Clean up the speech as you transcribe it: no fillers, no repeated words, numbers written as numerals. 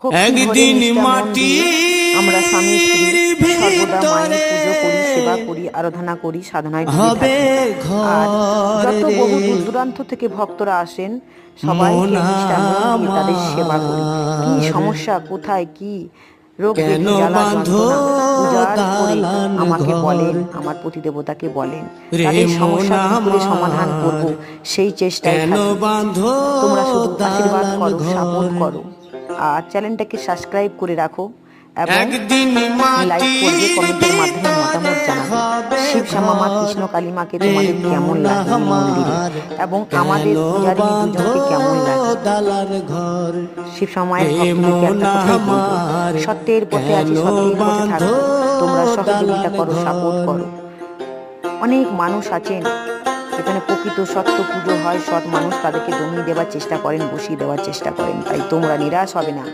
একদিন আমরা স্বামী স্ত্রী সর্বদা মায়ের পুজো করি, সেবা করি, আরাধনা করি, সাধনায় ডুবে থাকি। আর যত বহু দূর দূরান্ত থেকে ভক্তরা আসেন, সবাইকে মিষ্টান্ন দিয়ে তাদের সেবা করি। কি সমস্যা, কোথায় কি রোগ ব্যাধি জ্বালা যন্ত্রণা উজাড় করে আমাকে বলেন, আমার প্রতিদেবতাকে বলেন, তাদের সমস্যা কি করে সমাধান করব সেই চেষ্টায় থাকি। তোমরা শুধু আশীর্বাদ করো, সাপোর্ট করো, আর চ্যানেলটাকে সাবস্ক্রাইব করে রাখো এবং লাইক করবে, কমেন্টের মাধ্যমে মতামত জানাবে। শিব শ্যামা মা, কৃষ্ণ কালী মাকে তোমাদের কেমন লাগে মন্দিরে, এবং আমাদের পূজারী দুজনকে কেমন লাগে। শিব শ্যামা মায়ের ভক্তদেরকে একটা কথাই বলবো, সত্যের পথে আছি, সত্যের পথে থাকবো। তোমরা সহযোগিতা করো, সাপোর্ট করো। অনেক মানুষ আছেন এখানে প্রকৃত সত্য পুজো হয়, সৎ মানুষ তাদেরকে দমিয়ে দেওয়ার চেষ্টা করেন, বসিয়ে দেওয়ার চেষ্টা করেন, তাই তোমরা নিরাশ হবে না।